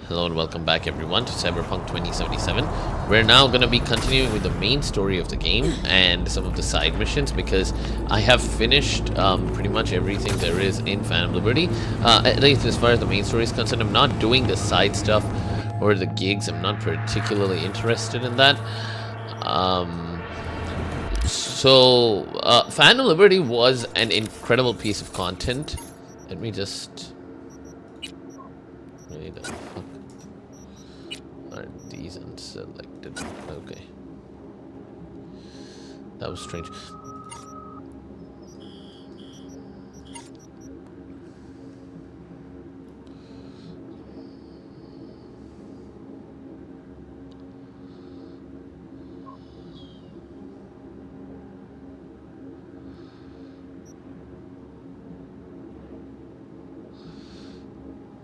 Hello and welcome back everyone to Cyberpunk 2077. We're now going to be continuing with the main story of the game and some of the side missions because I have finished pretty much everything there is in Phantom Liberty. At least as far as the main story is concerned, I'm not doing the side stuff or the gigs. I'm not particularly interested in that. Phantom Liberty was an incredible piece of content. Let me just... Really the fuck are these unselected? Okay. That was strange.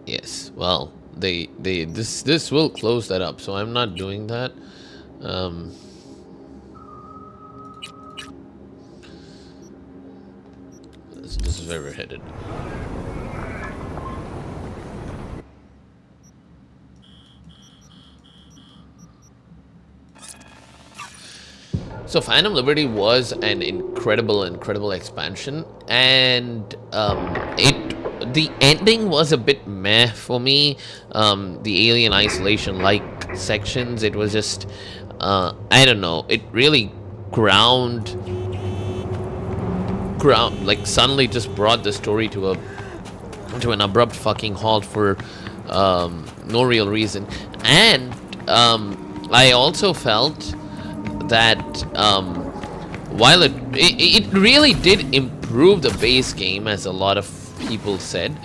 Yes, well, this will close that up, so I'm not doing that. This is where we're headed. So Phantom Liberty was an incredible expansion, and the ending was a bit meh for me. The alien isolation like sections, it was just I don't know, it really ground like suddenly just brought the story to an abrupt fucking halt for no real reason. And I also felt that while it really did improve the base game, as a lot of people said,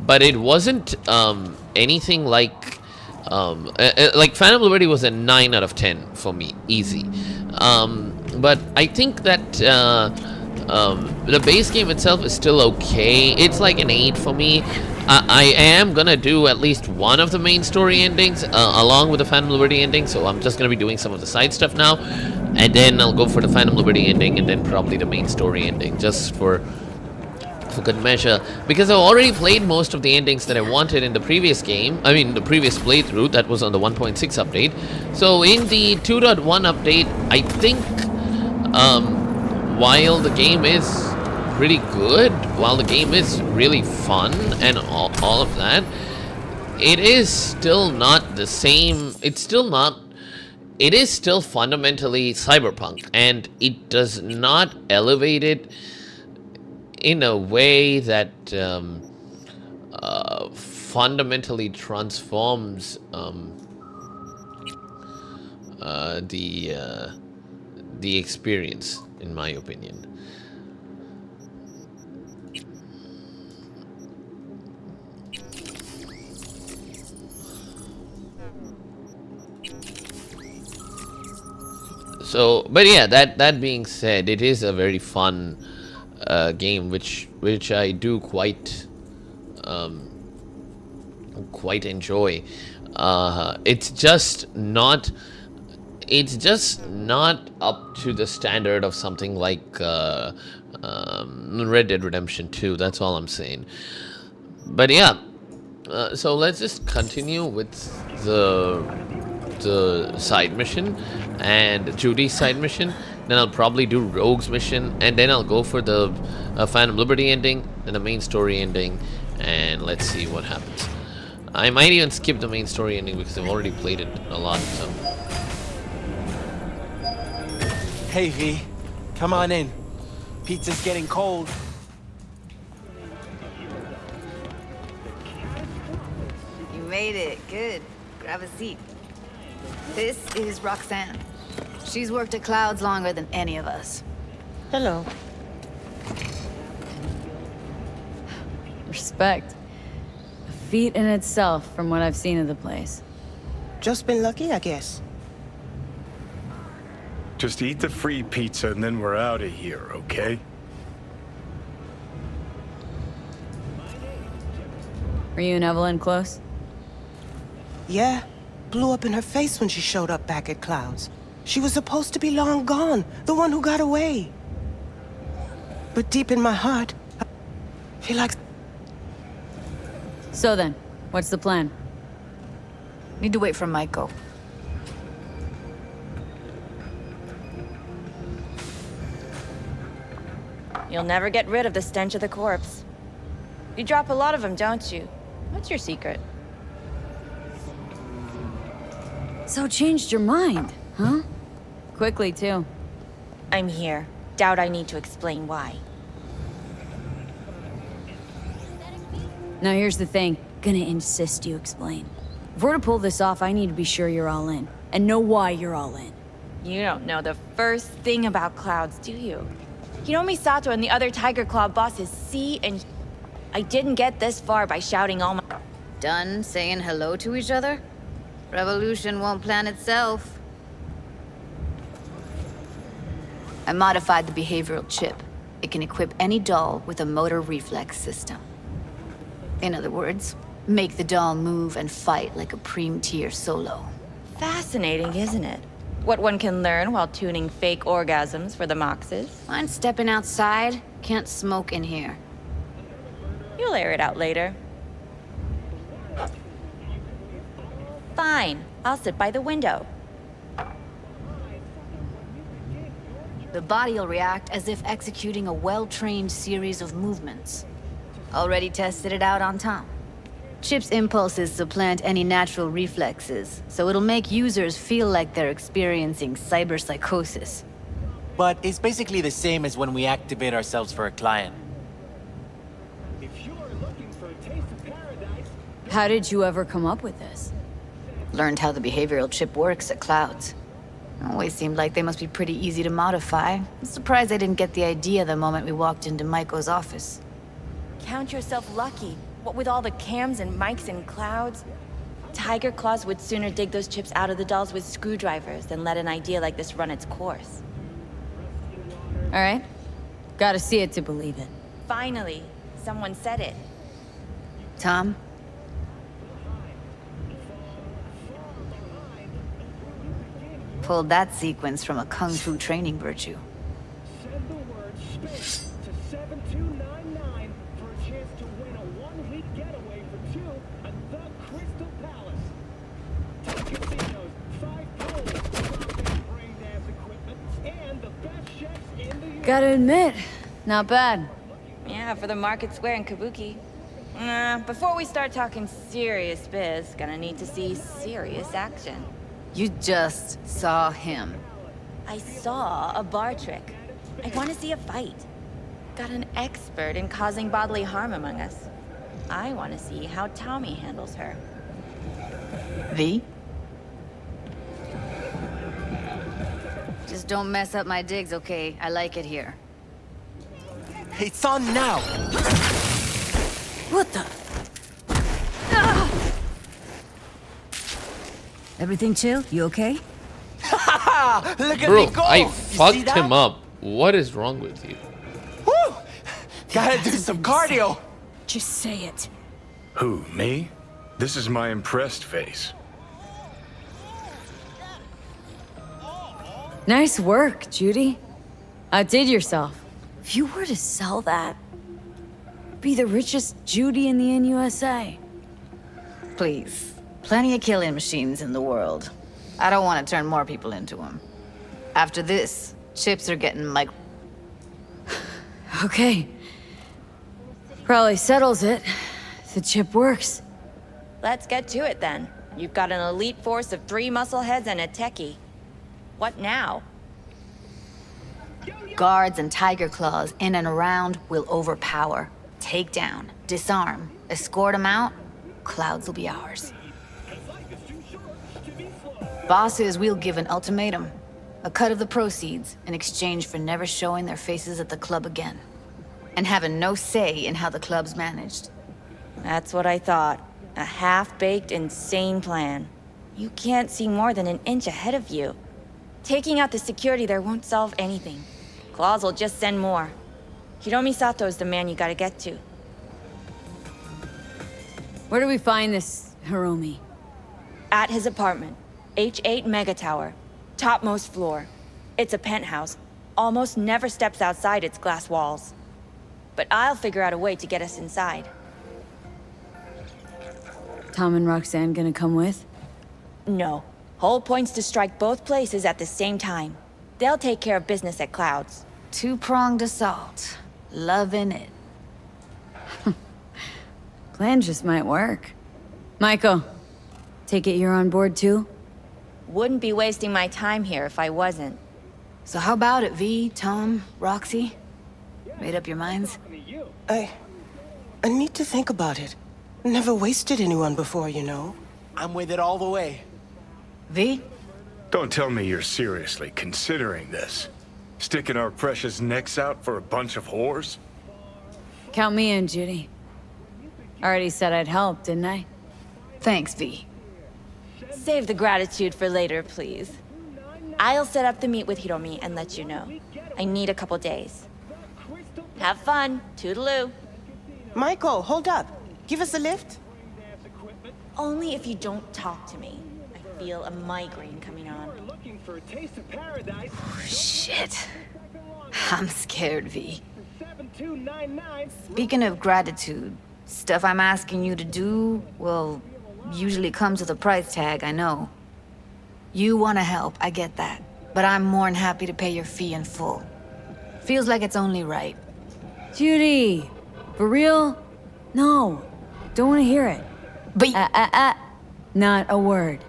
but it wasn't anything like Phantom Liberty was a 9 out of 10 for me, easy. But I think that the base game itself is still okay. It's like an 8 for me. I am gonna do at least one of the main story endings along with the Phantom Liberty ending, so I'm just gonna be doing some of the side stuff now, and then I'll go for the Phantom Liberty ending and then probably the main story ending, just for good measure, because I've already played most of the endings that I wanted in the previous game. I mean, the previous playthrough that was on the 1.6 update. So in the 2.1 update, I think while the game is pretty good, while the game is really fun and all of that, it is still not the same. It is still fundamentally Cyberpunk, and it does not elevate it in a way that fundamentally transforms the experience, in my opinion. So, but yeah, that being said, it is a very fun game, which I do quite enjoy. It's just not up to the standard of something like Red Dead Redemption 2. That's all I'm saying. But yeah, so let's just continue with the side mission and Judy's side mission. Then I'll probably do Rogue's mission, and then I'll go for the Phantom Liberty ending and the main story ending, and let's see what happens. I might even skip the main story ending because I've already played it a lot. So. Hey V, come on in. Pizza's getting cold. You made it. Good. Grab a seat. This is Roxanne. She's worked at Clouds longer than any of us. Hello. Respect. A feat in itself from what I've seen of the place. Just been lucky, I guess. Just eat the free pizza and then we're out of here, okay? Were you and Evelyn close? Yeah. Blew up in her face when she showed up back at Clouds. She was supposed to be long gone, the one who got away. But deep in my heart, I feel like... So then, what's the plan? Need to wait for Maiko. You'll never get rid of the stench of the corpse. You drop a lot of them, don't you? What's your secret? So changed your mind, huh? Quickly, too. I'm here. Doubt I need to explain why. Now here's the thing. Gonna insist you explain. If we're to pull this off, I need to be sure you're all in. And know why you're all in. You don't know the first thing about clouds, do you? You know Misato and the other Tiger Claw bosses see and... I didn't get this far by shouting all my... Done saying hello to each other? Revolution won't plan itself. I modified the behavioral chip. It can equip any doll with a motor reflex system. In other words, make the doll move and fight like a Prime-tier solo. Fascinating, isn't it? What one can learn while tuning fake orgasms for the Moxes. Mind stepping outside? Can't smoke in here. You'll air it out later. Fine, I'll sit by the window. The body will react as if executing a well-trained series of movements. Already tested it out on Tom. Chip's impulses supplant any natural reflexes, so it'll make users feel like they're experiencing cyberpsychosis. But it's basically the same as when we activate ourselves for a client. How did you ever come up with this? Learned how the behavioral chip works at Clouds. Always seemed like they must be pretty easy to modify. I'm surprised I didn't get the idea the moment we walked into Maiko's office. Count yourself lucky. What with all the cams and mics and clouds? Tiger Claws would sooner dig those chips out of the dolls with screwdrivers than let an idea like this run its course. All right. Gotta see it to believe it. Finally, someone said it. Tom? Pulled that sequence from a kung fu training virtue. Send the word SPIT to 7299 for a chance to win a one-week getaway for two at the Crystal Palace. 10 casinos, 5 pools, brain dance equipment, and the best chefs in the universe. Gotta admit, not bad. Yeah, for the Market Square in Kabuki. Before we start talking serious biz, gonna need to see serious action. You just saw him. I saw a bar trick. I want to see a fight. Got an expert in causing bodily harm among us. I want to see how Tommy handles her. V? Just don't mess up my digs, okay? I like it here. It's on now! What the? Everything chill? You okay? Look at Bro, me go! I You see fucked that? him up. What is wrong with you? Woo! Gotta do some cardio! Just say it. Who, me? This is my impressed face. Nice work, Judy. Outdid yourself. If you were to sell that, be the richest Judy in the NUSA. Please. Plenty of killing machines in the world. I don't want to turn more people into them. After this, chips are getting Okay. Probably settles it. The chip works. Let's get to it then. You've got an elite force of 3 muscleheads and a techie. What now? Guards and tiger claws in and around will overpower, take down, disarm, escort them out. Clouds will be ours. Bosses, we'll give an ultimatum. A cut of the proceeds in exchange for never showing their faces at the club again. And having no say in how the club's managed. That's what I thought. A half-baked, insane plan. You can't see more than an inch ahead of you. Taking out the security there won't solve anything. Claws will just send more. Hiromi Sato is the man you gotta get to. Where do we find this Hiromi? At his apartment. H8 Mega Tower. Topmost floor. It's a penthouse. Almost never steps outside its glass walls. But I'll figure out a way to get us inside. Tom and Roxanne gonna come with? No. Whole point's to strike both places at the same time. They'll take care of business at Clouds. Two-pronged assault. Loving it. Plan just might work. Michael, take it you're on board too? Wouldn't be wasting my time here if I wasn't. So how about it, V, Tom, Roxy? Made up your minds? I need to think about it. Never wasted anyone before, you know. I'm with it all the way. V? Don't tell me you're seriously considering this. Sticking our precious necks out for a bunch of whores? Count me in, Judy. Already said I'd help, didn't I? Thanks, V. Save the gratitude for later, please. I'll set up the meet with Hiromi and let you know. I need a couple days. Have fun. Toodaloo. Michael, hold up. Give us a lift. Only if you don't talk to me. I feel a migraine coming on. Looking for a taste of paradise. Shit. I'm scared, V. 7299. Speaking of gratitude, stuff I'm asking you to do, well, usually comes with a price tag, I know. You want to help, I get that. But I'm more than happy to pay your fee in full. Feels like it's only right. Judy! For real? No. Don't want to hear it. But Not a word.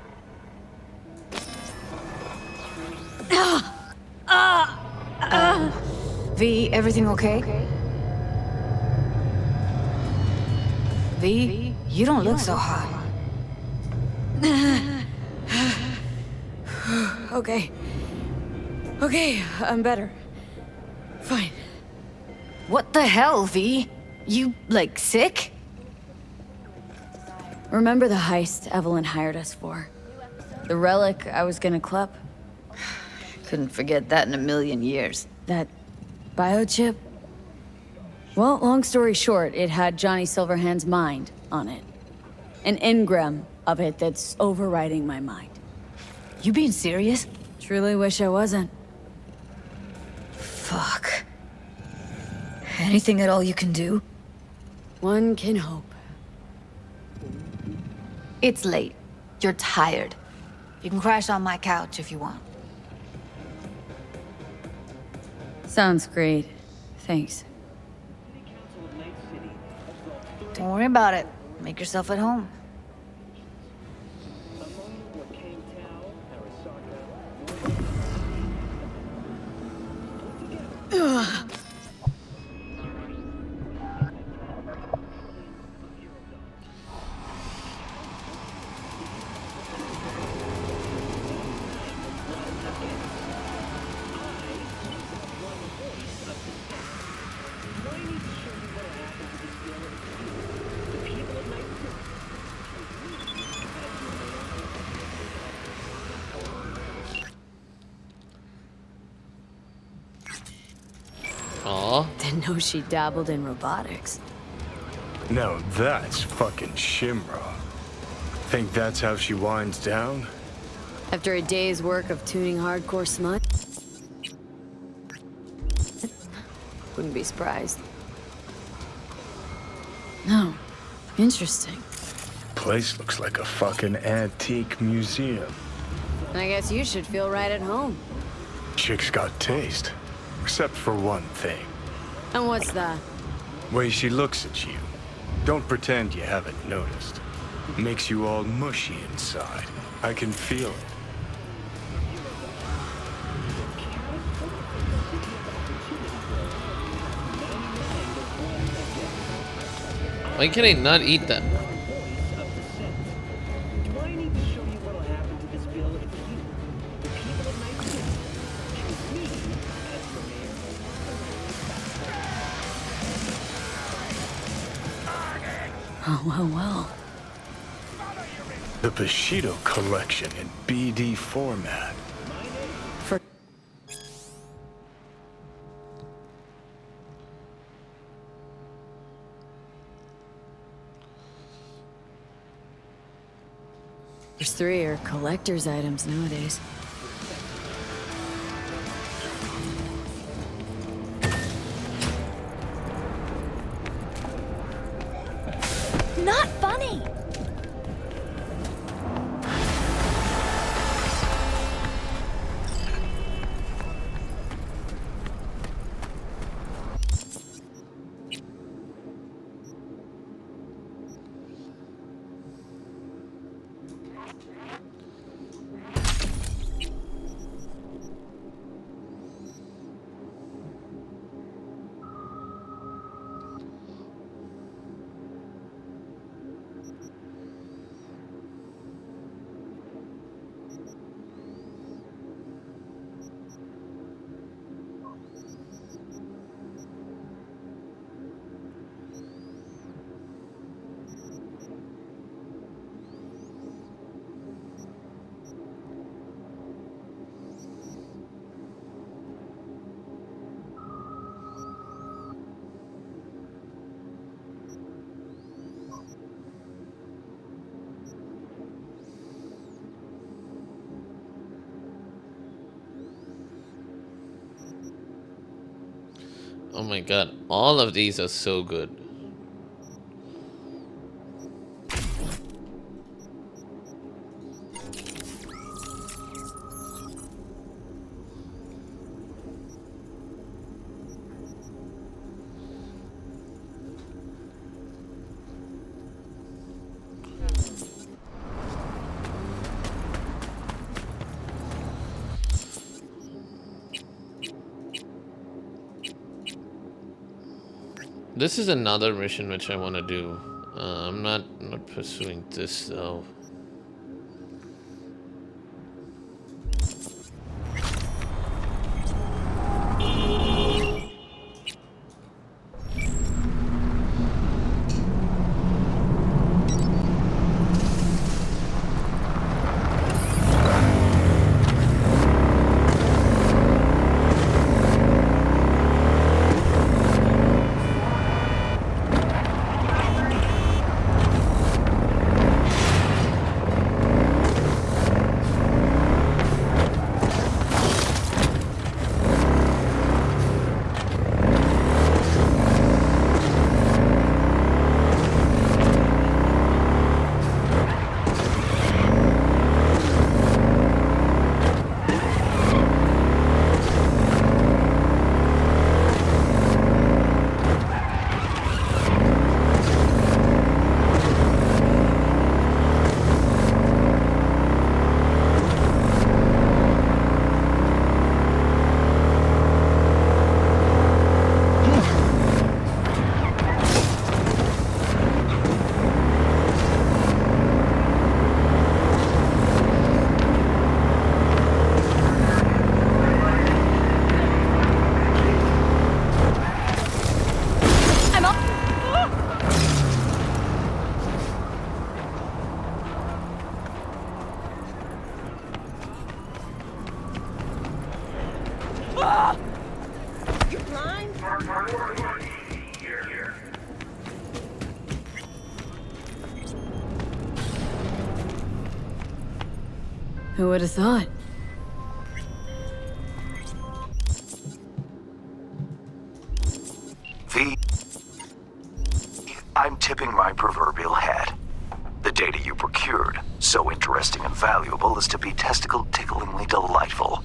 V, everything okay? V, you don't look so hot. Okay. Okay, I'm better. Fine. What the hell, V? You, like, sick? Remember the heist Evelyn hired us for? The relic I was gonna klep? Couldn't forget that in a million years. That biochip? Well, long story short, it had Johnny Silverhand's mind on it. An engram of it that's overwriting my mind. You being serious? Truly wish I wasn't. Fuck. Anything at all you can do? One can hope. It's late. You're tired. You can crash on my couch if you want. Sounds great. Thanks. Don't worry about it. Make yourself at home. Aw. Didn't know she dabbled in robotics. Now that's fucking Shimra. Think that's how she winds down? After a day's work of tuning hardcore smut? Wouldn't be surprised. No. Interesting. Place looks like a fucking antique museum. I guess you should feel right at home. Chick's got taste. Except for one thing. And what's that? Way she looks at you. Don't pretend you haven't noticed. Makes you all mushy inside. I can feel it. Why can I not eat that? Do I need to show you what'll happen to this bill if you, the people of Night City, choose me as the mayor? Oh, well. The Bushido collection in BD format. For There's 3 are collector's items nowadays. Not funny! Oh my god, all of these are so good. This is another mission which I want to do. I'm not pursuing this though. Who would have thought? I'm tipping my proverbial hat. The data you procured, so interesting and valuable as to be testicle-ticklingly delightful.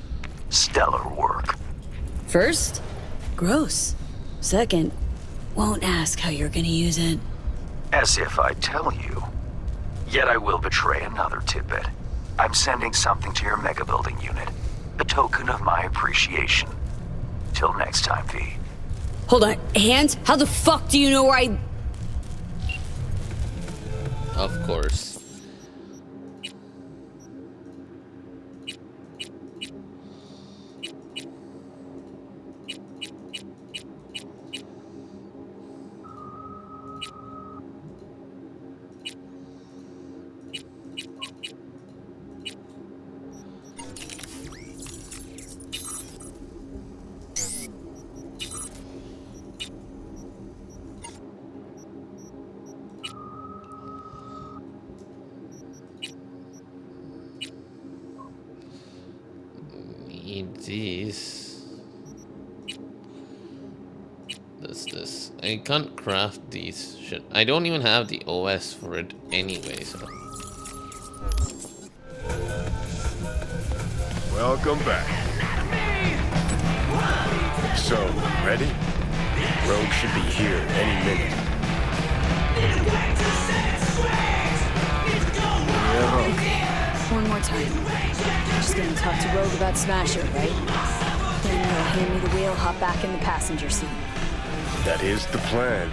Stellar work. First, gross. Second, won't ask how you're gonna use it. As if I'd tell you. Yet I will betray another tidbit. I'm sending something to your mega building unit. A token of my appreciation. Till next time, V. Hold on, Hands? How the fuck do you know where I... Of course. These. This. I can't craft these shit. I don't even have the OS for it anyway, so. Welcome back. So, ready? Rogue should be here any minute. Yeah. time. Just gonna talk to Rogue about Smasher, right? Then you'll hand me the wheel, hop back in the passenger seat. That is the plan.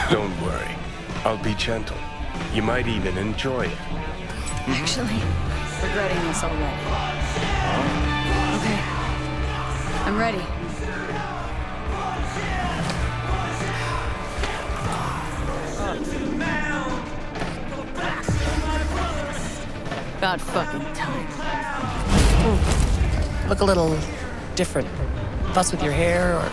Don't worry. I'll be gentle. You might even enjoy it. Actually, regretting this already. Okay. I'm ready. About fucking time. Look a little different. Fuss with your hair, or...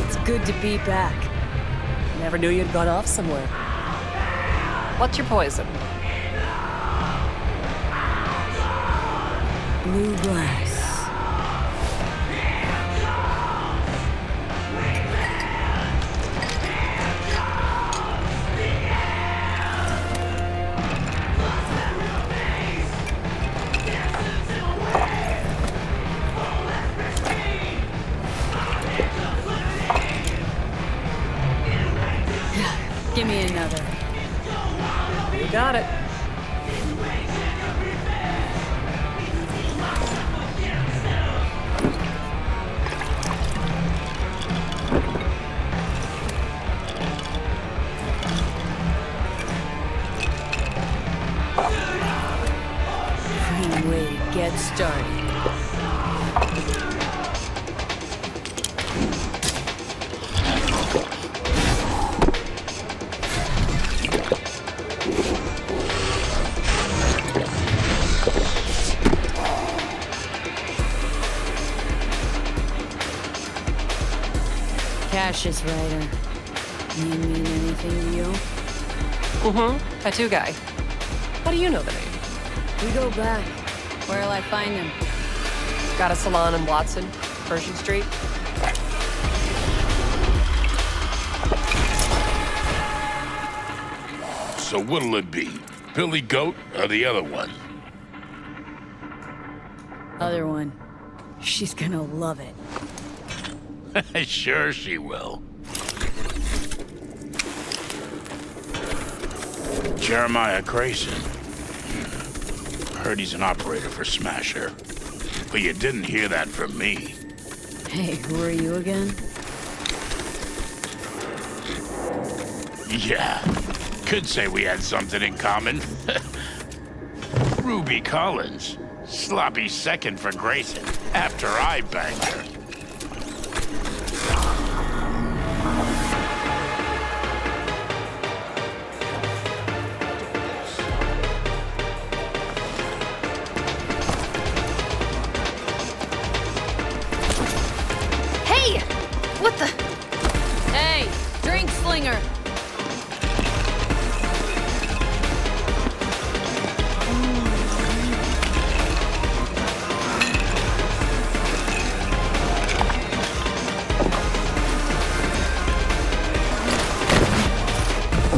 It's good to be back. Never knew you'd gone off somewhere. What's your poison? Blue glass. Give me another. You got it. Clean way to get started. Cassius Ryder. Name mean anything to you? Tattoo guy. How do you know the name? We go back. Where'll I find him? Got a salon in Watson, Pershing Street. So what'll it be? Billy Goat or the other one? Other one. She's gonna love it. Sure she will. Jeremiah Grayson. Heard he's an operator for Smasher. But you didn't hear that from me. Hey, who are you again? Yeah, could say we had something in common. Ruby Collins. Sloppy second for Grayson after I banged her. Hey! What the? Hey, drink slinger.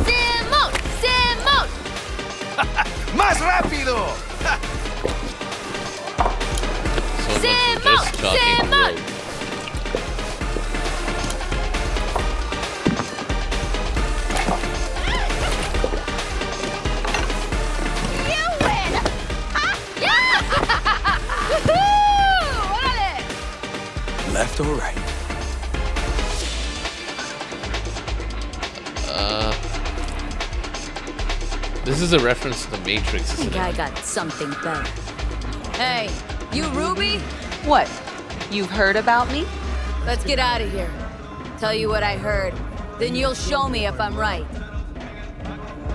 Simón! Simón! ¡Más rápido! So much for just talking through. You win! Ha! Yeah! Woohoo! ¡Órale! Left or right? This is a reference to the Matrix, I isn't think I it? got something better. Hey, you Ruby? What? You've heard about me? Let's get out of here. Tell you what I heard. Then you'll show me if I'm right.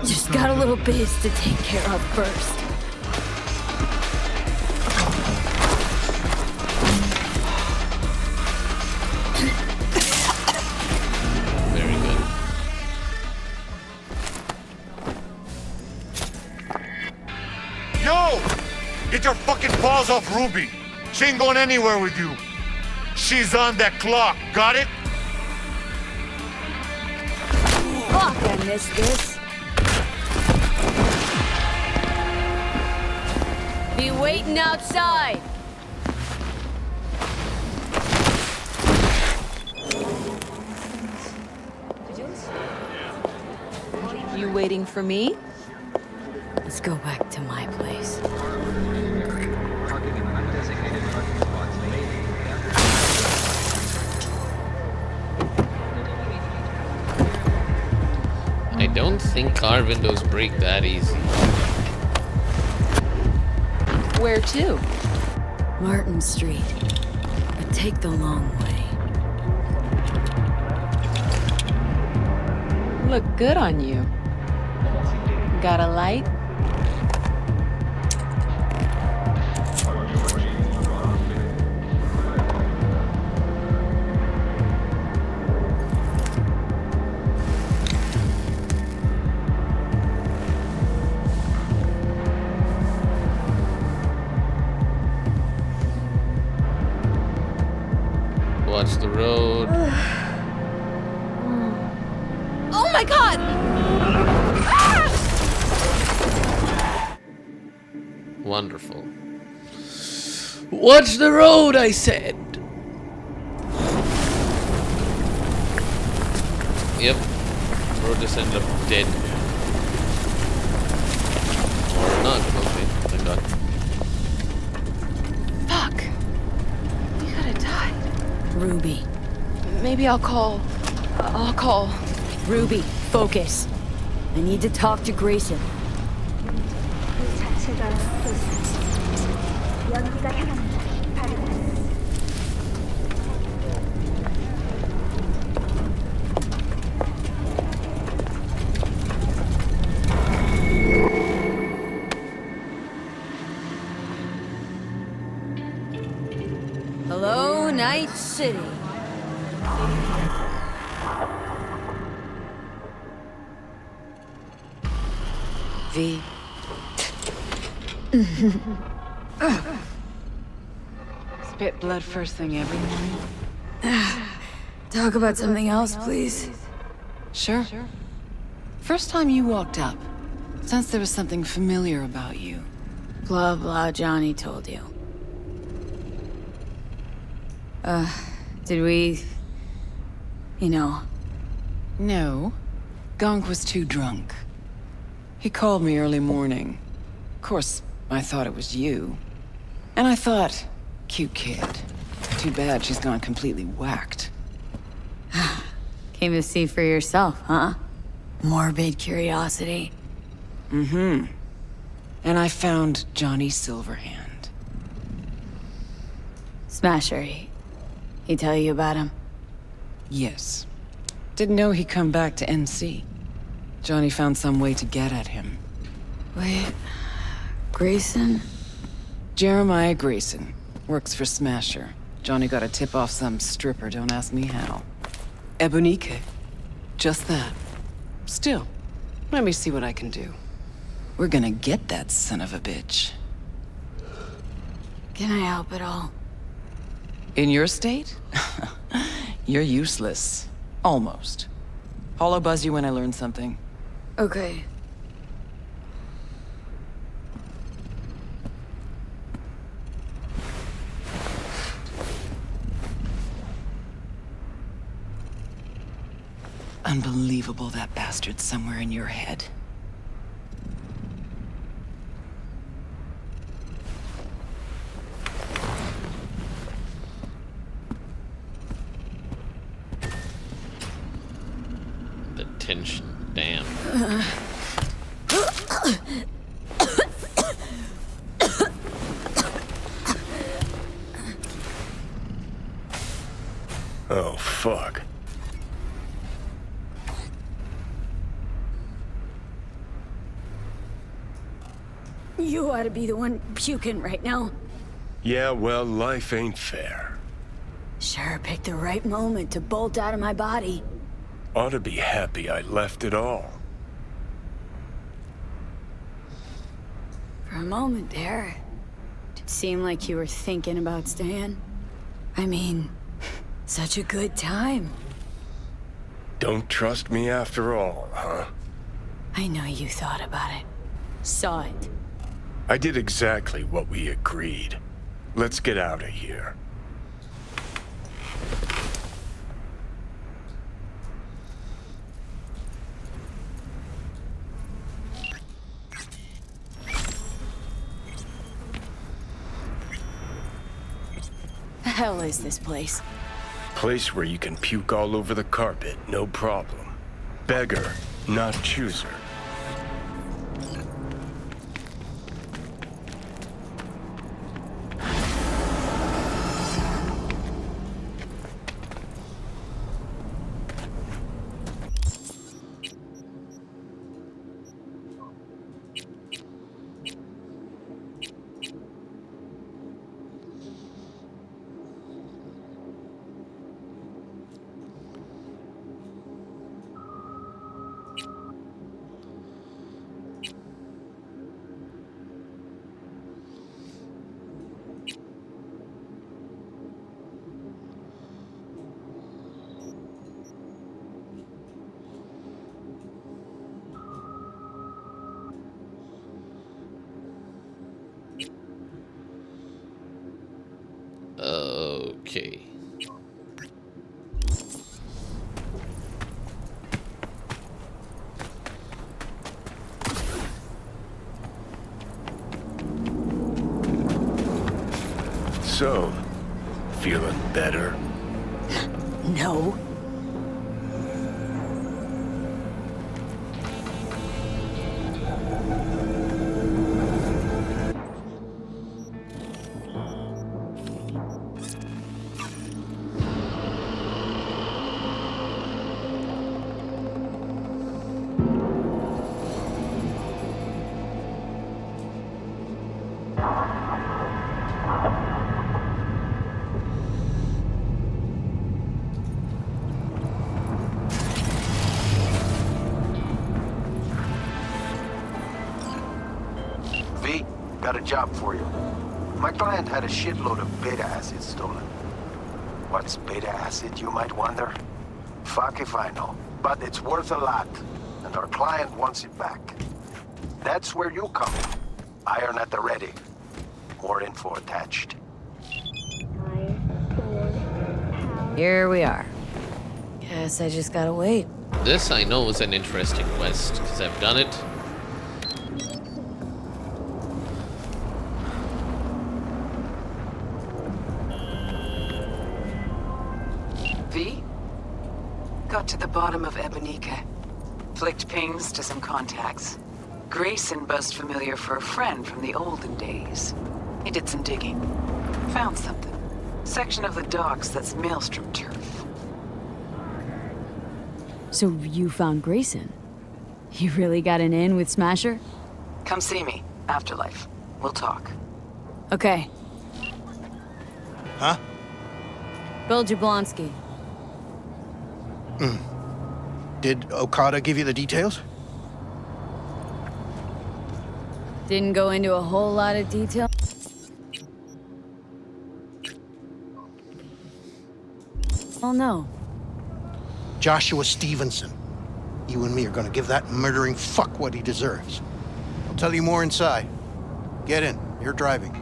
Just got a little biz to take care of first. Very good. Yo! Get your fucking paws off Ruby. She ain't going anywhere with you. She's on that clock, got it? Fuck, I missed this. Be waiting outside. You waiting for me? Let's go back to my place. I don't think car windows break that easy. Where to? Martin Street. But take the long way. Look good on you. Got a light? Watch the road. Oh my god! Wonderful. Watch the road, I said. Yep. Road just ended up dead. Or not. Okay, thank God. Fuck. We could have died. Ruby. Maybe I'll call. Ruby, focus. I need to talk to Grayson. Hello, Night City. V. Spit blood first thing every morning? Talk about something else, please. Sure. First time you walked up, sensed there was something familiar about you. Blah, blah, Johnny told you. Did we... You know... No. Gonk was too drunk. He called me early morning. Of course, I thought it was you. And I thought, cute kid. Too bad she's gone completely whacked. Came to see for yourself, huh? Morbid curiosity. Mm-hmm. And I found Johnny Silverhand. Smasher, he tell you about him? Yes. Didn't know he'd come back to NC. Johnny found some way to get at him. Wait... Grayson? Jeremiah Grayson. Works for Smasher. Johnny got a tip off some stripper, don't ask me how. Ebonique. Just that. Still, let me see what I can do. We're gonna get that son of a bitch. Can I help at all? In your state? You're useless. Almost. Hollow buzz you when I learn something. Okay. Unbelievable that bastard's somewhere in your head. The tension, damn. Oh, fuck. You ought to be the one puking right now. Yeah, well, life ain't fair. Sure picked the right moment to bolt out of my body. Ought to be happy I left it all. For a moment there, it seemed like you were thinking about staying. I mean, such a good time. Don't trust me after all, huh? I know you thought about it. Saw it. I did exactly what we agreed. Let's get out of here. hell is this place? Place where you can puke all over the carpet, no problem. Beggar, not chooser. Okay. So, feeling better? No. V, got a job for you. My client had a shitload of beta acid stolen. What's beta acid, you might wonder? Fuck if I know, but it's worth a lot, and our client wants it back. That's where you come in. Iron at the ready. More info attached. Here we are. Guess I just gotta wait. This I know is an interesting quest, because I've done it. V? Got to the bottom of Ebonique. Flicked pings to some contacts. Grayson buzzed familiar for a friend from the olden days. He did some digging. Found something. Section of the docks that's Maelstrom turf. So you found Grayson? You really got an in with Smasher? Come see me. Afterlife. We'll talk. Okay. Huh? Bill Jablonski. Did Okada give you the details? Didn't go into a whole lot of detail. Oh no. Joshua Stevenson. You and me are gonna give that murdering fuck what he deserves. I'll tell you more inside. Get in. You're driving.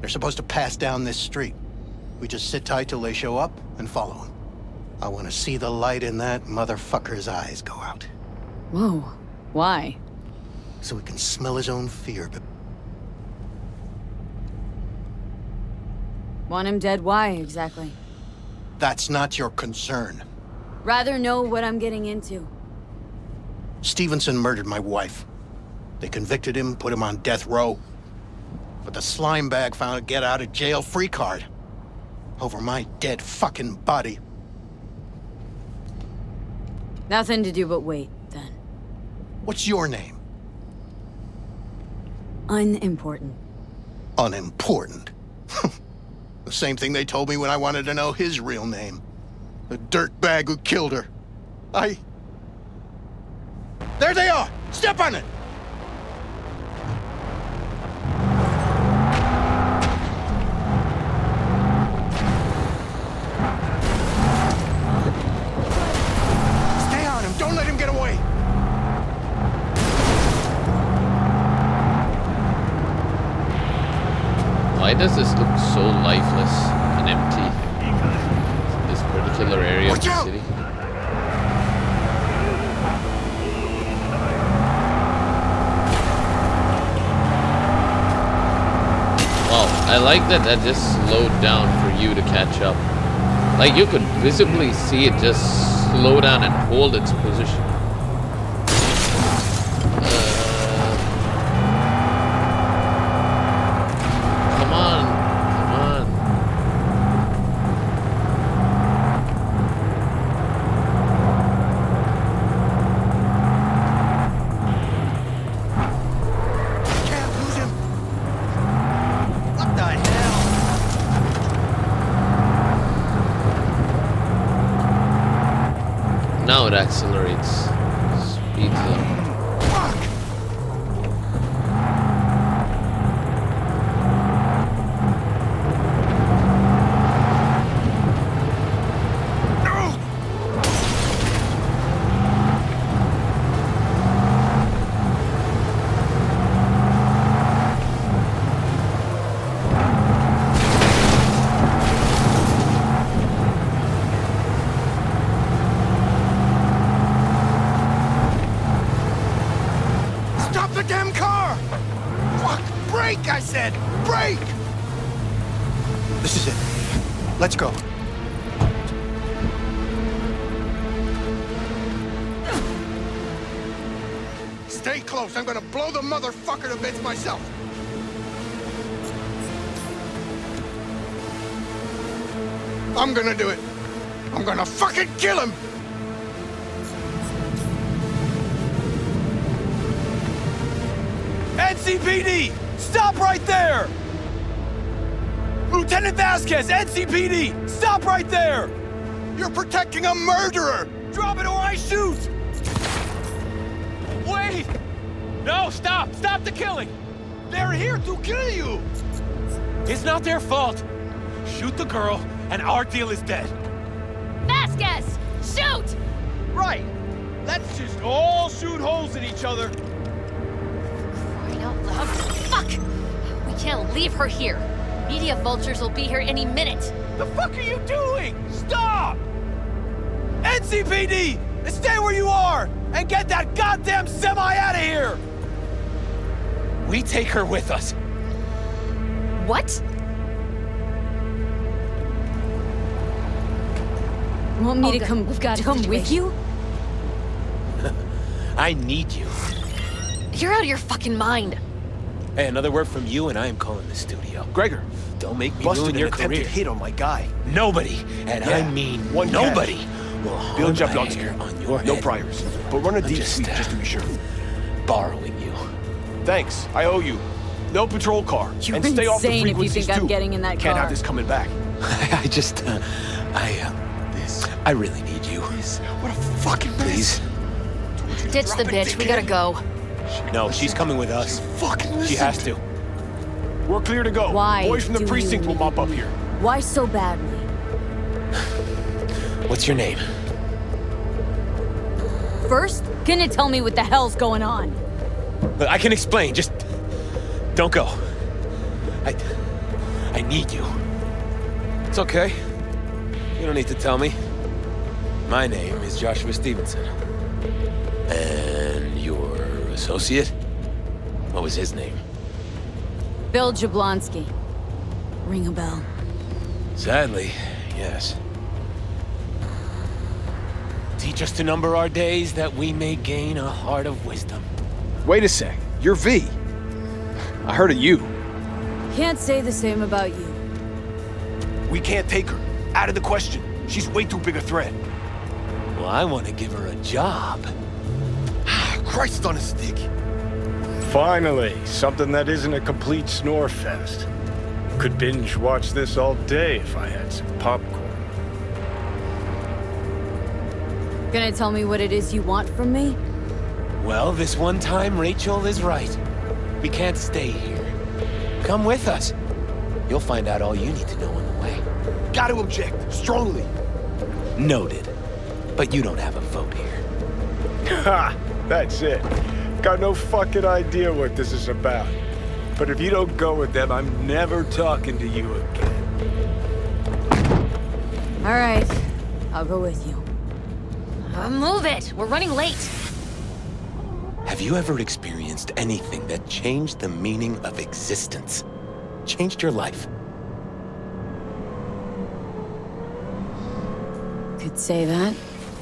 They're supposed to pass down this street. We just sit tight till they show up and follow them. I want to see the light in that motherfucker's eyes go out. Whoa. Why? So he can smell his own fear. Want him dead? Why, exactly? That's not your concern. Rather know what I'm getting into. Stevenson murdered my wife. They convicted him, put him on death row. But the slime bag found a get-out-of-jail-free card. Over my dead fucking body. Nothing to do but wait, then. What's your name? Unimportant. Unimportant? The same thing they told me when I wanted to know his real name. The dirtbag who killed her. There they are! Step on it! Stay on him! Don't let him get away! Why does this look so lifeless and empty? This particular area of the city. I like that just slowed down for you to catch up. Like, you could visibly see it just slow down and hold its position. Come on. Can't lose him. What the hell? Now it accelerates. Speeds up. Stop the damn car! Fuck! Brake, I said! Brake! This is it. Let's go. Stay close. I'm gonna blow the motherfucker to bits myself. I'm gonna do it. I'm gonna fucking kill him! NCPD! Stop right there! Lieutenant Vasquez, NCPD! Stop right there! You're protecting a murderer! Drop it or I shoot! Wait! No, stop! Stop the killing! They're here to kill you! It's not their fault. Shoot the girl, and our deal is dead. Vasquez! Shoot! Right! Let's just all shoot holes in each other. Crying out loud. Fuck! We can't leave her here. Media vultures will be here any minute. The fuck are you doing? Stop! NCPD! Stay where you are! And get that goddamn semi out of here! We take her with us. What? Want me to Olga, come, we've got a come with situation. you? I need you. You're out of your fucking mind. Hey, another word from you and I am calling the studio. Gregor, don't make me ruin your career. Hit on my guy. Nobody, and I mean nobody, will harm Bill my hair on your head. No priors. But run a deep just, sweep just to be sure. Borrowing you. Thanks. I owe you. No patrol car. You're and stay off the insane if you frequencies think I'm too. getting in that Can't car. have this coming back. I really need you. What a fucking Please. Ditch the bitch. We gotta go. No, she's coming with us. Fucking She has to. We're clear to go. Why Boys from the do precinct you will mop up here. Why so badly? What's your name? First, can you tell me what the hell's going on? Look, I can explain. Just don't go. I need you. It's okay. You don't need to tell me. My name is Joshua Stevenson. And your associate? What was his name? Bill Jablonski. Ring a bell. Sadly, yes. Teach us to number our days that we may gain a heart of wisdom. Wait a sec. You're V. I heard of you. Can't say the same about you. We can't take her. Out of the question. She's way too big a threat. Well, I want to give her a job. Christ on a stick. Finally, something that isn't a complete snore fest. Could binge watch this all day if I had some popcorn. Gonna tell me what it is you want from me? Well, this one time Rachel is right. We can't stay here. Come with us. You'll find out all you need to know on the way. Got to object. Strongly. Noted. But you don't have a vote here. Ha! That's it. Got no fucking idea what this is about. But if you don't go with them, I'm never talking to you again. All right, I'll go with you. Move it. We're running late. Have you ever experienced anything that changed the meaning of existence? changed your life. Could say that.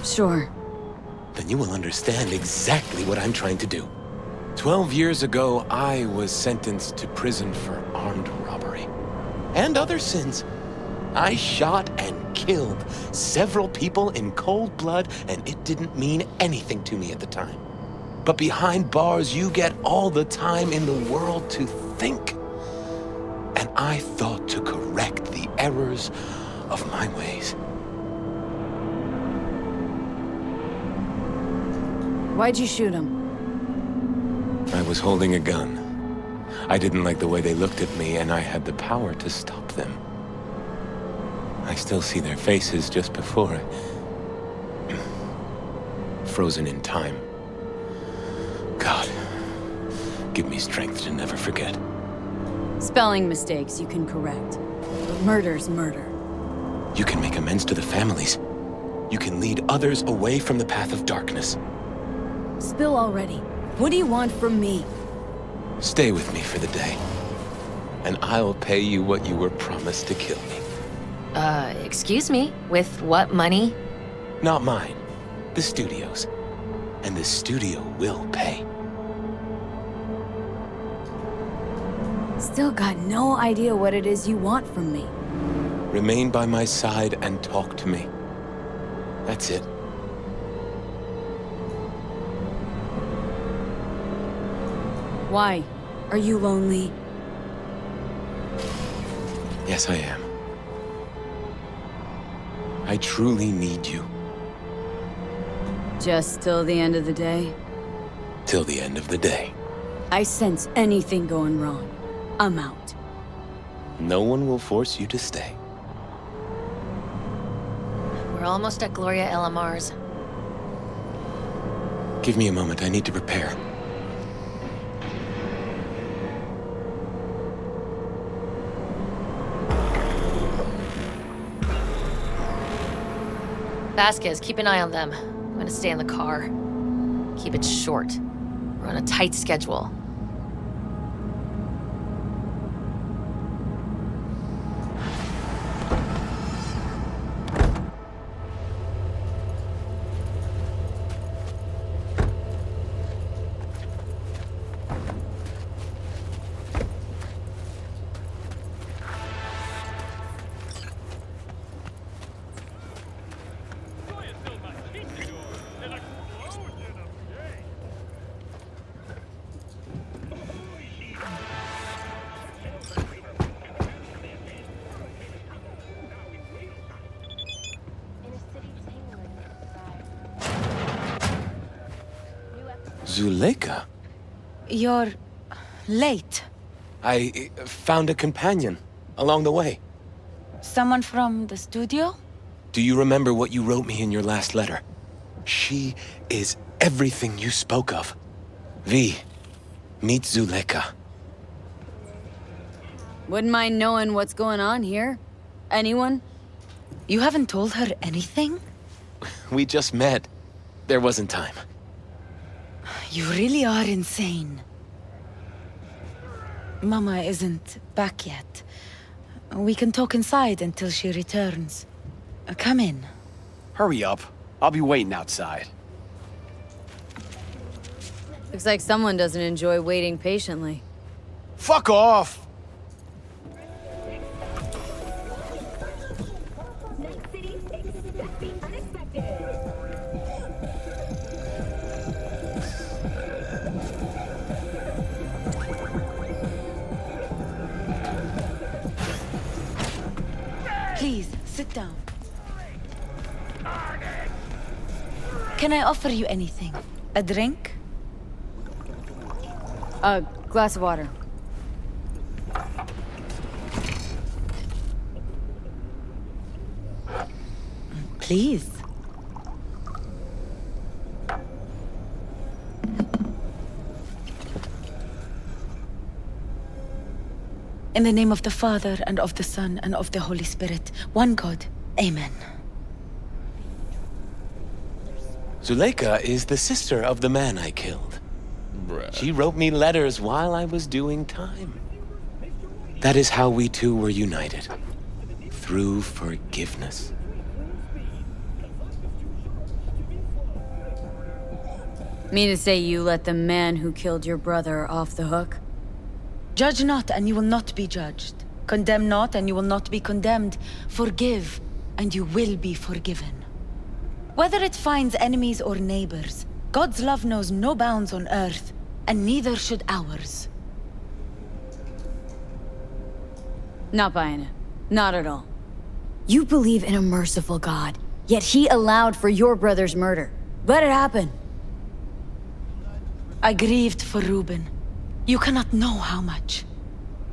Sure. Then you will understand exactly what I'm trying to do. 12 years ago, I was sentenced to prison for armed robbery. And other sins. I shot and killed several people in cold blood, and it didn't mean anything to me at the time. But behind bars, you get all the time in the world to think. And I thought to correct the errors of my ways. Why'd you shoot him? I was holding a gun. I didn't like the way they looked at me, and I had the power to stop them. I still see their faces just before. Frozen in time. God, give me strength to never forget. Spelling mistakes you can correct. But murder's murder. You can make amends to the families. You can lead others away from the path of darkness. Spill already. What do you want from me? Stay with me for the day, and I'll pay you what you were promised to kill me. Excuse me? With what money? Not mine. The studio's. And the studio will pay. Still got no idea what it is you want from me. Remain by my side and talk to me. That's it. Why? Are you lonely? Yes, I am. I truly need you. Just till the end of the day? Till the end of the day. I sense anything going wrong. I'm out. No one will force you to stay. We're almost at Gloria LMR's. Give me a moment, I need to prepare. Vasquez, keep an eye on them. I'm gonna stay in the car. Keep it short. We're on a tight schedule. Zuleika? You're late. I found a companion along the way. Someone from the studio? Do you remember what you wrote me in your last letter? She is everything you spoke of. V, meet Zuleika. Wouldn't mind knowing what's going on here. Anyone? You haven't told her anything? We just met. There wasn't time. You really are insane. Mama isn't back yet. We can talk inside until she returns. Come in. Hurry up. I'll be waiting outside. Looks like someone doesn't enjoy waiting patiently. Fuck off! Please, sit down. Can I offer you anything? A drink? A glass of water. Please. In the name of the Father, and of the Son, and of the Holy Spirit, one God. Amen. Zuleika is the sister of the man I killed. Bruh. She wrote me letters while I was doing time. That is how we two were united. Through forgiveness. Mean to say you let the man who killed your brother off the hook? Judge not, and you will not be judged. Condemn not, and you will not be condemned. Forgive, and you will be forgiven. Whether it finds enemies or neighbors, God's love knows no bounds on earth, and neither should ours. Not buying it. Not at all. You believe in a merciful God, yet he allowed for your brother's murder. Let it happen. I grieved for Reuben. You cannot know how much.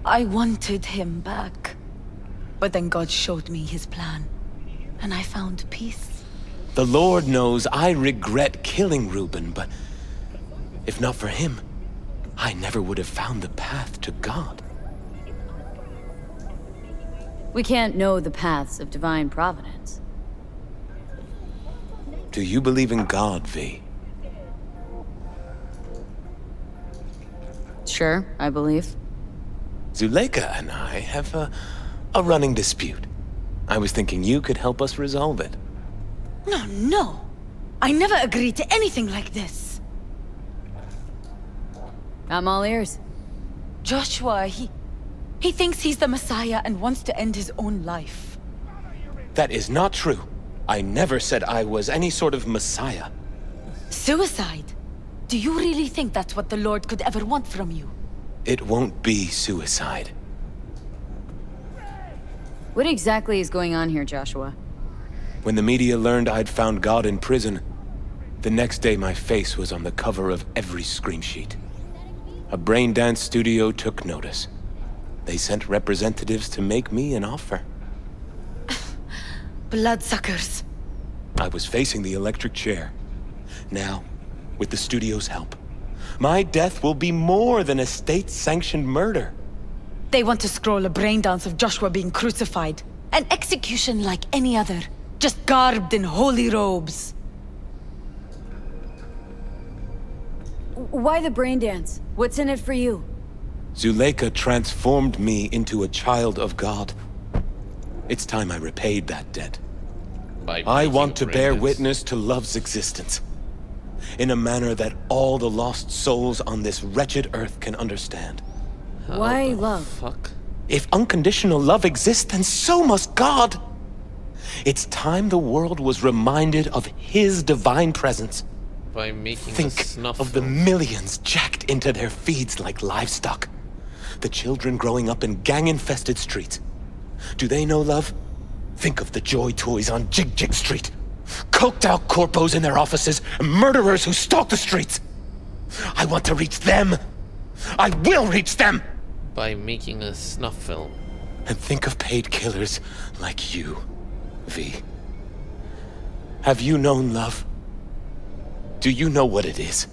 I wanted him back. But then God showed me his plan, and I found peace. The Lord knows I regret killing Reuben, but if not for him, I never would have found the path to God. We can't know the paths of divine providence. Do you believe in God, V? Sure, I believe. Zuleika and I have a running dispute. I was thinking you could help us resolve it. No. I never agreed to anything like this. I'm all ears. Joshua, he thinks he's the Messiah and wants to end his own life. That is not true. I never said I was any sort of Messiah. Suicide? Do you really think that's what the Lord could ever want from you? It won't be suicide. What exactly is going on here, Joshua? When the media learned I'd found God in prison, the next day my face was on the cover of every screen sheet. A brain dance studio took notice. They sent representatives to make me an offer. Bloodsuckers. I was facing the electric chair. Now, with the studio's help, my death will be more than a state-sanctioned murder. They want to scroll a brain dance of Joshua being crucified. An execution like any other, just garbed in holy robes. Why the brain dance? What's in it for you? Zuleika transformed me into a child of God. It's time I repaid that debt. I want to bear witness to love's existence, in a manner that all the lost souls on this wretched earth can understand. Why love? Fuck. If unconditional love exists, then so must God. It's time the world was reminded of his divine presence. By making a Think snuff of the film. millions jacked into their feeds like livestock. The children growing up in gang-infested streets. Do they know love? Think of the joy toys on Jig Jig Street. Coked out corpos in their offices, and murderers who stalk the streets. I want to reach them. I will reach them! By making a snuff film. And think of paid killers like you, V. Have you known love? Do you know what it is?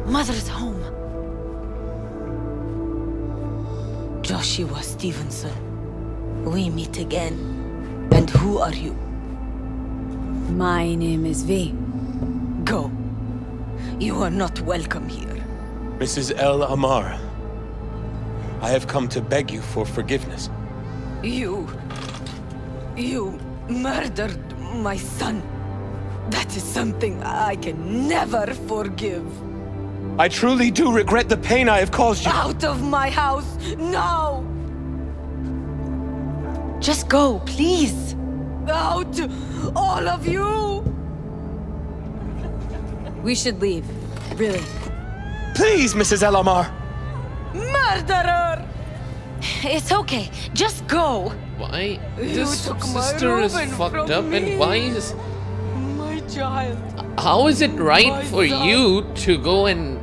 Mother's home. Joshua Stevenson. We meet again. And who are you? My name is V. Go. You are not welcome here. Mrs. El Amar, I have come to beg you for forgiveness. You murdered my son. That is something I can never forgive. I truly do regret the pain I have caused you. Out of my house, now! Just go, please. Out, all of you! We should leave. Really. Please, Mrs. El Amar! Murderer! It's okay, just go. Why? You This took my sister is Reuben fucked from up, me. and why is... My child. How is it right My for son. you to go and...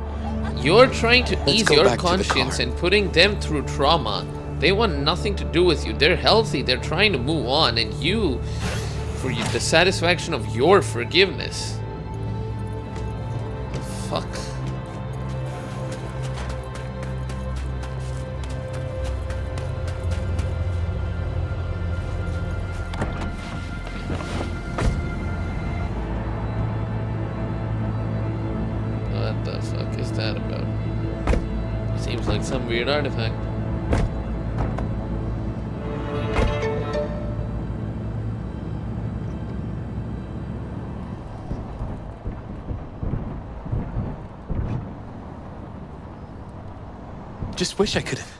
You're trying to Let's ease go your back to the conscience car. and putting them through trauma. They want nothing to do with you. They're healthy. They're trying to move on. And you... For the satisfaction of your forgiveness. The fuck? What the fuck is that about? Seems like some weird artifact. Just wish I could have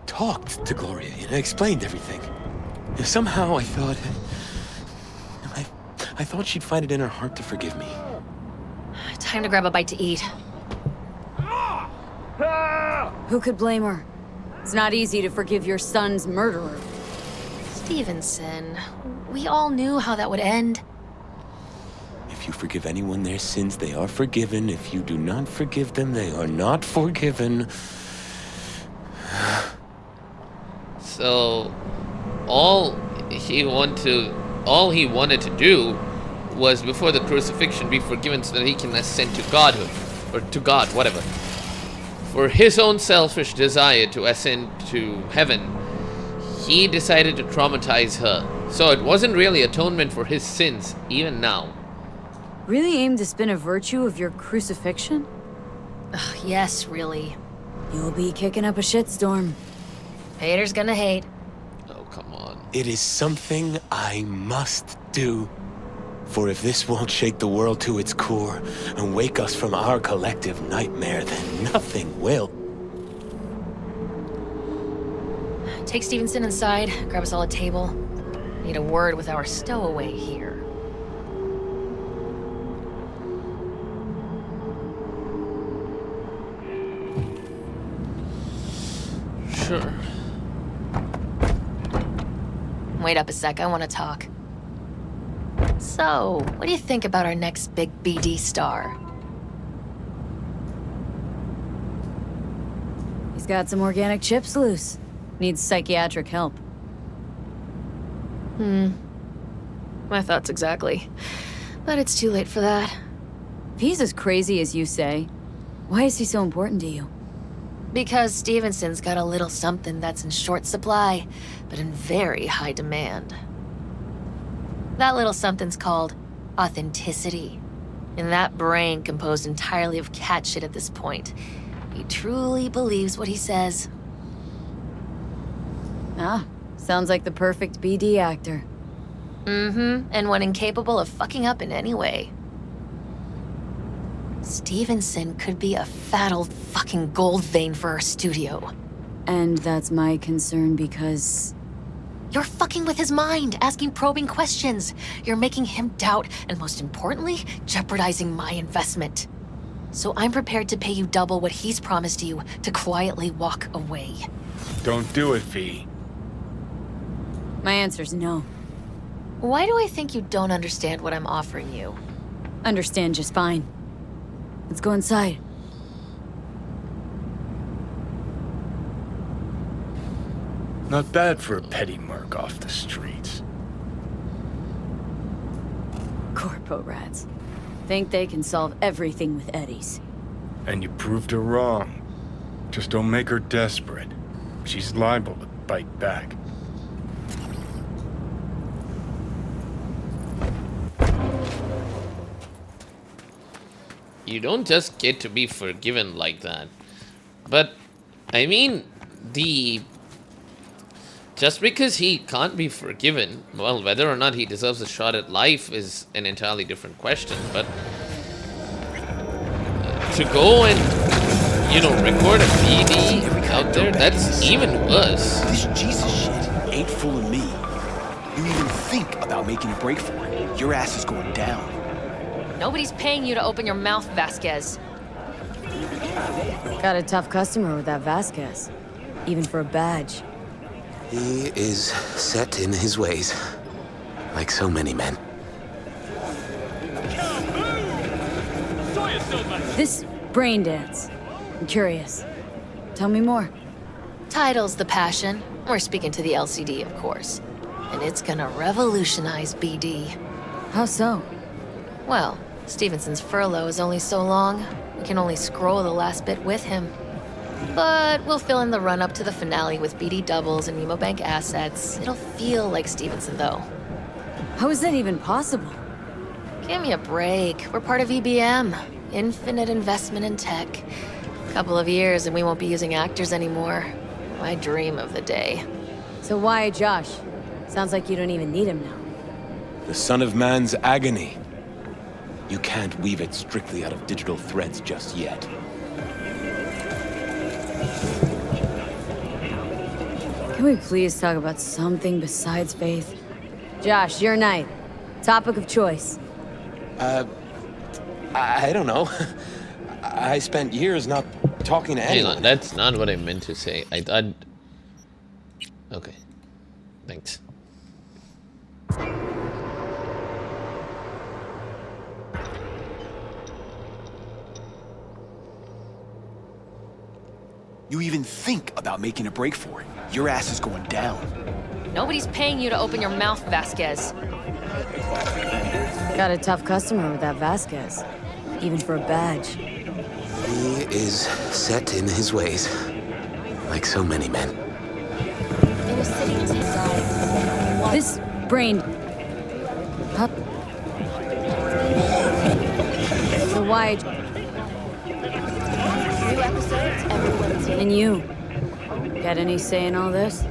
talked to Gloria and explained everything. Somehow I thought she'd find it in her heart to forgive me. Time to grab a bite to eat. Who could blame her? It's not easy to forgive your son's murderer. Stevenson, we all knew how that would end. If you forgive anyone their sins, they are forgiven. If you do not forgive them, they are not forgiven. So, all he wanted to do was before the crucifixion be forgiven so that he can ascend to godhood, or to God, whatever. For his own selfish desire to ascend to heaven, he decided to traumatize her. So it wasn't really atonement for his sins, even now. Really aim to spin a virtue of your crucifixion? Ugh, yes, really. You'll be kicking up a shitstorm. Haters gonna hate. Oh, come on. It is something I must do. For if this won't shake the world to its core and wake us from our collective nightmare, then nothing will. Take Stevenson inside, grab us all a table. Need a word with our stowaway here. Sure. Wait up a sec, I want to talk. So, what do you think about our next big BD star? He's got some organic chips loose. Needs psychiatric help. My thoughts exactly. But it's too late for that. If he's as crazy as you say, why is he so important to you? Because Stevenson's got a little something that's in short supply, but in very high demand. That little something's called authenticity. And that brain composed entirely of cat shit at this point. He truly believes what he says. Ah, sounds like the perfect BD actor. And one incapable of fucking up in any way. Stevenson could be a fat old fucking gold vein for our studio. And that's my concern because... You're fucking with his mind, asking probing questions. You're making him doubt, and most importantly, jeopardizing my investment. So I'm prepared to pay you double what he's promised you to quietly walk away. Don't do it, V. My answer's no. Why do I think you don't understand what I'm offering you? Understand just fine. Let's go inside. Not bad for a petty merc off the streets. Corpo rats. Think they can solve everything with eddies. And you proved her wrong. Just don't make her desperate. She's liable to bite back. You don't just get to be forgiven like that. But, I mean, just because he can't be forgiven, well, whether or not he deserves a shot at life is an entirely different question, but to go and, you know, record a BD out there, that's even worse. This Jesus shit ain't fooling me. You even think about making a break for it, your ass is going down. Nobody's paying you to open your mouth, Vasquez. Got a tough customer with that Vasquez. Even for a badge. He is set in his ways, like so many men. This brain dance. I'm curious. Tell me more. Title's the passion. We're speaking to the LCD, of course. And it's gonna revolutionize BD. How so? Well, Stevenson's furlough is only so long. We can only scroll the last bit with him. But we'll fill in the run-up to the finale with BD doubles and Nemobank assets. It'll feel like Stevenson, though. How is that even possible? Give me a break. We're part of EBM. Infinite investment in tech. Couple of years and we won't be using actors anymore. My dream of the day. So why Josh? Sounds like you don't even need him now. The son of man's agony. You can't weave it strictly out of digital threads just yet. Can we please talk about something besides faith? Josh, your night. Topic of choice. I don't know. I spent years not talking to Hang anyone. on, that's not what I meant to say. I thought... Okay. Thanks. You even think about making a break for it, your ass is going down. Nobody's paying you to open your mouth, Vasquez. Got a tough customer with that Vasquez. Even for a badge. He is set in his ways. Like so many men. This brain... Pup... So why... New episodes every Wednesday. And you? Got any say in all this?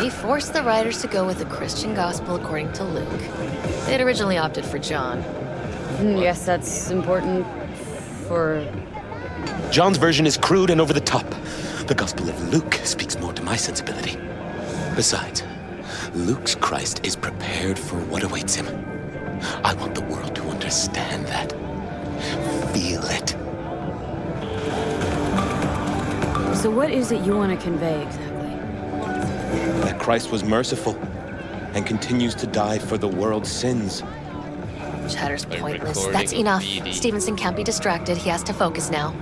He forced the writers to go with the Christian gospel according to Luke. They'd originally opted for John. Yes, that's important for... John's version is crude and over the top. The Gospel of Luke speaks more to my sensibility. Besides, Luke's Christ is prepared for what awaits him. I want the world to understand that. Feel it. So what is it you want to convey exactly? That Christ was merciful and continues to die for the world's sins. Chatter's By pointless. recording That's a enough. VD. Stevenson can't be distracted. He has to focus now.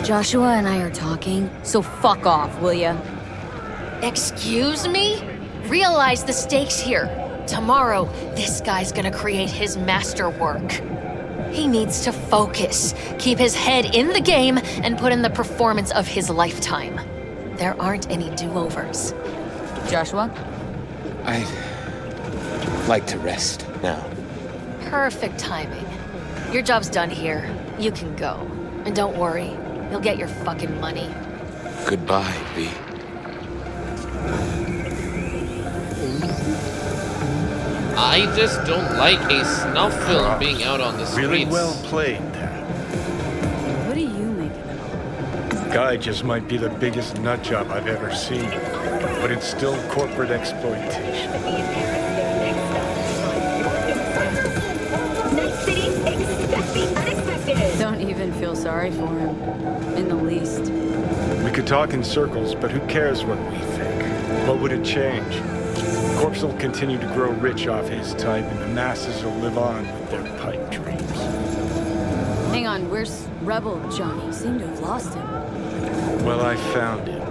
Joshua and I are talking, so fuck off, will ya? Excuse me? Realize the stakes here. Tomorrow, this guy's gonna create his masterwork. He needs to focus, keep his head in the game, and put in the performance of his lifetime. There aren't any do-overs. Joshua? I'd like to rest now. Perfect timing. Your job's done here. You can go. And don't worry, you'll get your fucking money. Goodbye, V. I just don't like a snuff film being out on the streets. Really well played, Dad. What do you make of it? Guy just might be the biggest nut job I've ever seen, but it's still corporate exploitation. Don't even feel sorry for him. In the least. We could talk in circles, but who cares what we think? What would it change? Corpse will continue to grow rich off his type, and the masses will live on with their pipe dreams. Hang on, where's Rebel Johnny? Seem to have lost him. Well, I found him.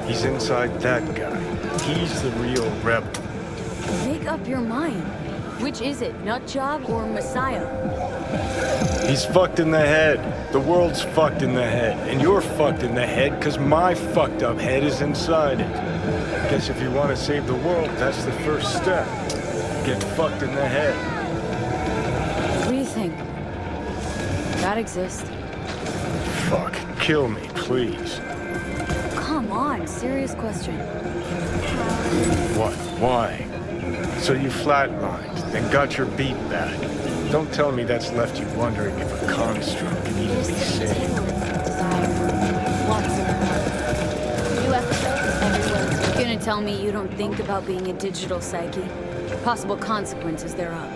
He's inside that guy. He's the real rebel. Make up your mind. Which is it, Nutjob or Messiah? He's fucked in the head. The world's fucked in the head. And you're fucked in the head because my fucked up head is inside it. Guess if you want to save the world, that's the first step. Get fucked in the head. What do you think? God exists? Fuck. Kill me, please. Come on, serious question. What? Why? So you flatlined and got your beat back. Don't tell me that's left you wondering if a construct can even be saved. New episodes every Wednesday. Gonna tell me you don't think about being a digital psyche? Possible consequences thereof.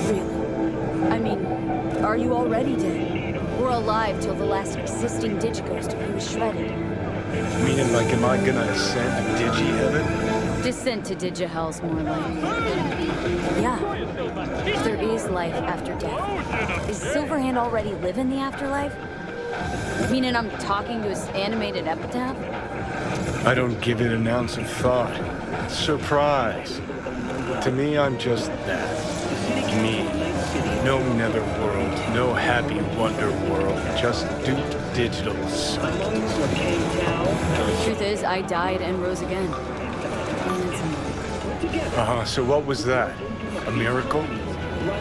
Really? I mean, are you already dead? Or alive till the last existing digighost of you is shredded? Meaning like, am I gonna ascend to digi-heaven? Descent to Digihell's more likely. Yeah. There is life after death. Is Silverhand already living the afterlife? Meaning I'm talking to his animated epitaph? I don't give it an ounce of thought. Surprise. To me, I'm just that. Me. No netherworld, no happy wonder world, just duped digital psyches. Truth is, I died and rose again. So what was that? A miracle?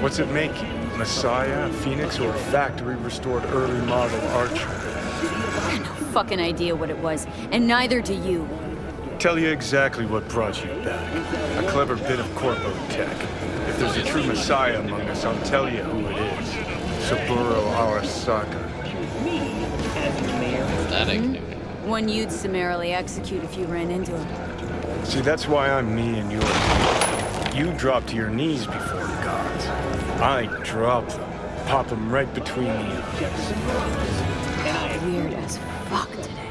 What's it make you? Messiah, Phoenix, or factory-restored early model Archer? Fucking idea what it was, and neither do you. Tell you exactly what brought you back. A clever bit of corpo tech. If there's a true Messiah among us, I'll tell you who it is. Saburo Arasaka. One you'd summarily execute if you ran into him. See, that's why I'm me and you're me. You drop to your knees before the gods. I drop them. Pop them right between the eyes. Weird as fuck today.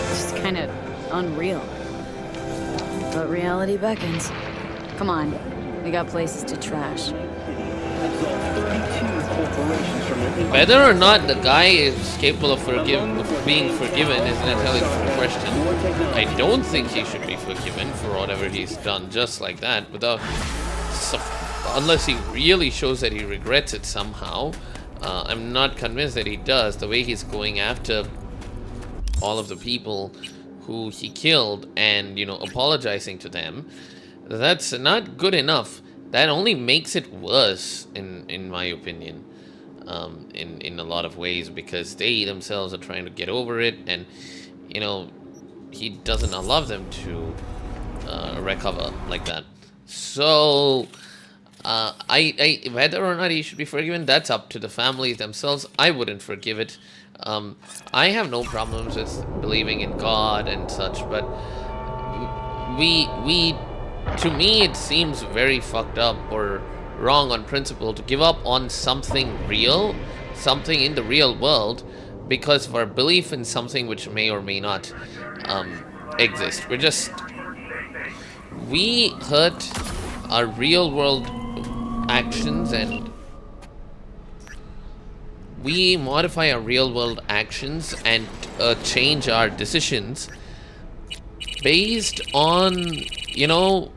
Just kind of unreal. But reality beckons. Come on, we got places to trash. Whether or not the guy is capable of being forgiven is an entirely different question. I don't think he should be forgiven for whatever he's done just like that, unless he really shows that he regrets it somehow. I'm not convinced that he does. The way he's going after all of the people who he killed and, you know, apologizing to them, that's not good enough. That only makes it worse, in my opinion, in a lot of ways, because they themselves are trying to get over it, and, you know, he doesn't allow them to recover like that. So, whether or not he should be forgiven, that's up to the families themselves. I wouldn't forgive it. I have no problems with believing in God and such, but to me, it seems very fucked up or wrong on principle to give up on something real, something in the real world, because of our belief in something which may or may not exist. We hurt our real world actions, and we modify our real world actions and change our decisions based on, you know,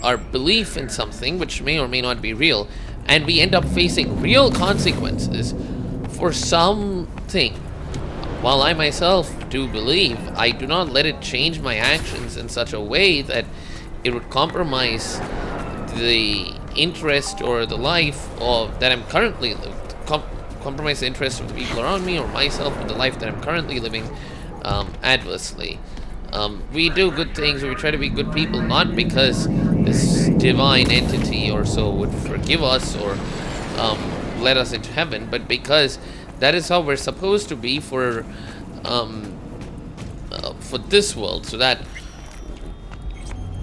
our belief in something which may or may not be real, and we end up facing real consequences for something. While I myself do believe, I do not let it change my actions in such a way that it would compromise the interest or the life of that I'm currently compromise the interest of the people around me or myself with the life that I'm currently living adversely. We do good things, we try to be good people, not because this divine entity or so would forgive us or let us into heaven, but because that is how we're supposed to be for this world, so that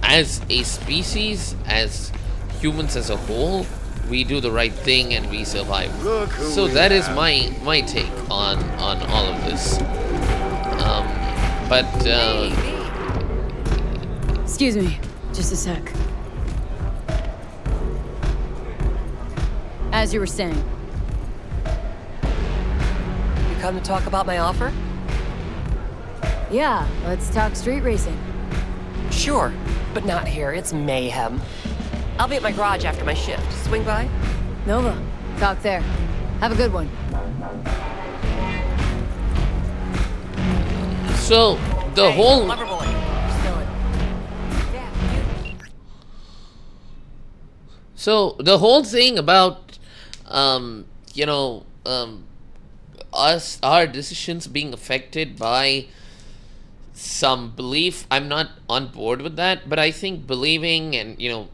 as a species, as humans as a whole, we do the right thing and we survive. So that is my take on all of this. Excuse me, just a sec. As you were saying. You come to talk about my offer? Yeah, let's talk street racing. Sure, but not here. It's mayhem. I'll be at my garage after my shift. Swing by? Nova, talk there. Have a good one. So, the whole... So, the whole thing about, you know, our decisions being affected by some belief, I'm not on board with that, but I think believing and, you know,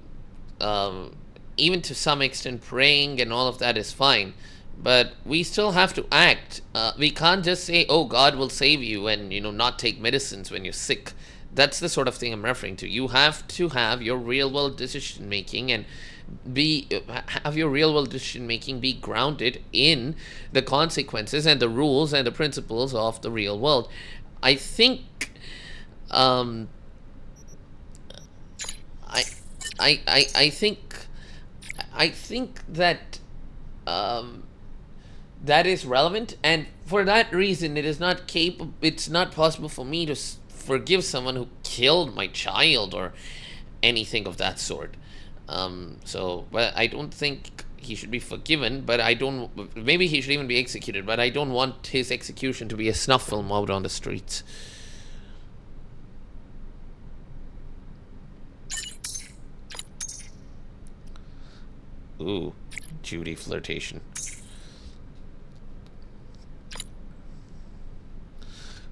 even to some extent praying and all of that is fine, but we still have to act. We can't just say, oh, God will save you, and, you know, not take medicines when you're sick. That's the sort of thing I'm referring to. You have to have your real world decision making and have your real world decision making be grounded in the consequences and the rules and the principles of the real world. I think I think that that is relevant, and for that reason, it's not possible for me to forgive someone who killed my child or anything of that sort. But I don't think he should be forgiven, but maybe he should even be executed, but I don't want his execution to be a snuff film out on the streets. Ooh. Judy flirtation.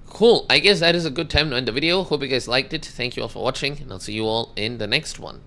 Cool. I guess that is a good time to end the video. Hope you guys liked it. Thank you all for watching, and I'll see you all in the next one.